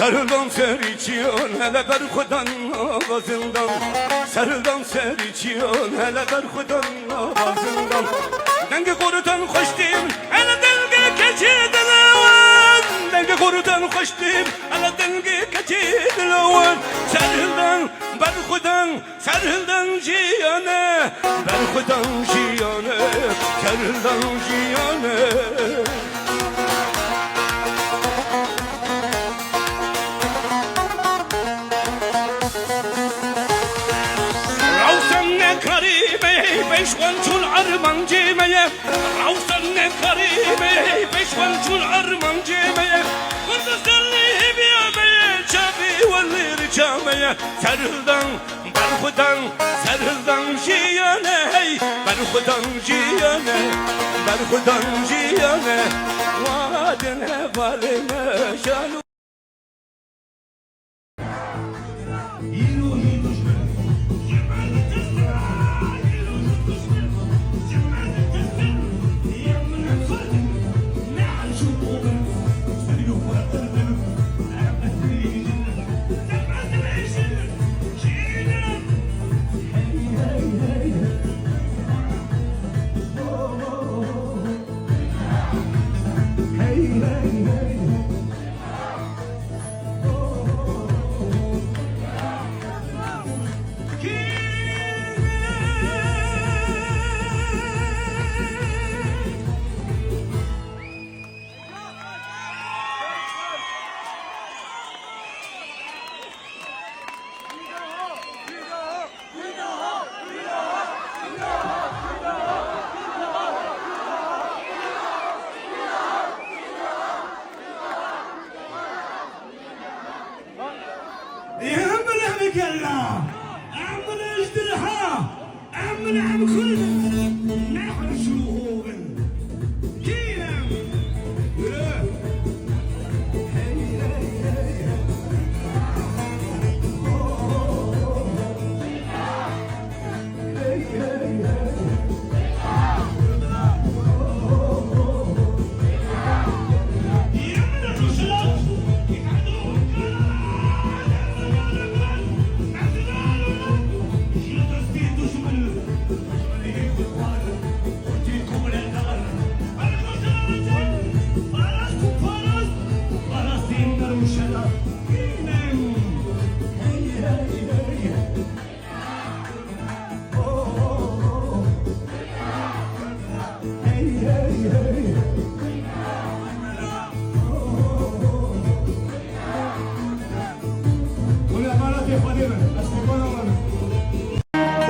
Sarıldan ser içiyon hele berhudan avazından. Sarıldan ser içiyon hele berhudan avazından. Denge korutan hoş değil hele denge keçidilevan. Denge korutan hoş değil hele denge keçidilevan. Sarıldan berhudan sarıldan ciyane. Berhudan ciyane sarıldan ciyane. Peşvan çul arman cemeye Ravsan ne karime Peşvan çul arman cemeye Kurdistalli hibiyameye Çabi vallir çameye Sarıldan berhudan sarıldan ciyane Berhudan ciyane Berhudan ciyane Vadine valime şanu.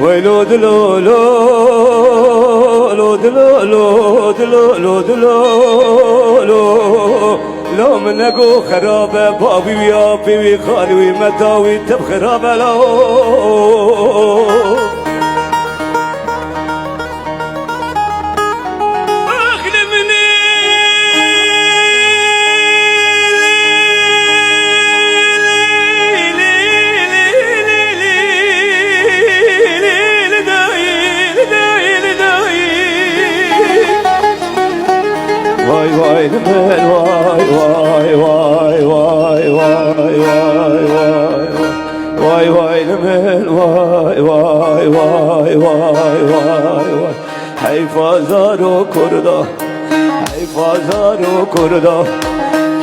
ويلو دلو لو لو دلو لو دلو لو دلو لو لو من اقو خرابه بابي ويا بيبي خالي ومتاوي تب خرابه لو واي لمن واي واي واي واي واي واي واي واي لمن واي واي واي واي واي حفاظارو كردا حفاظارو كردا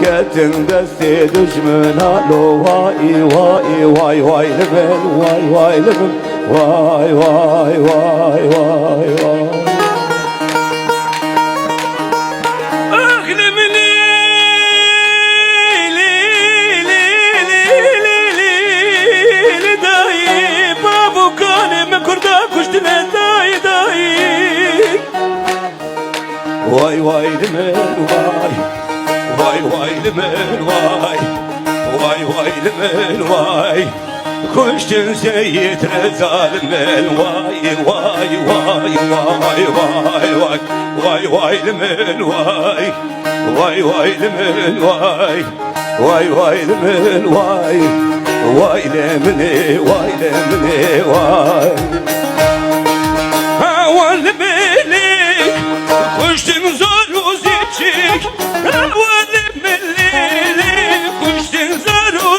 كتن دستي دشمنا لو واي واي واي واي لمن واي واي لمن واي واي واي واي واي واي واي لمن واي واي واي لمن واي واي واي لمن واي كشتن زيت رزال من واي واي واي واي واي واي واي واي لمن واي واي واي لمن واي واي واي لمن واي واي لمن واي لمن واي كشتن زارو زيتشيك أول مليلي كشتن زارو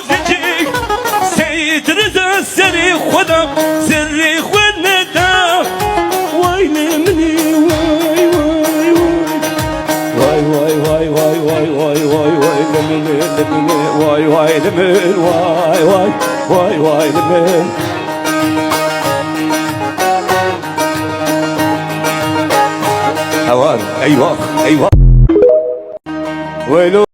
واي واي واي واي واي واي واي لمن واي واي لمن واي واي واي واي لمن هوان ايوه ايوه ويلو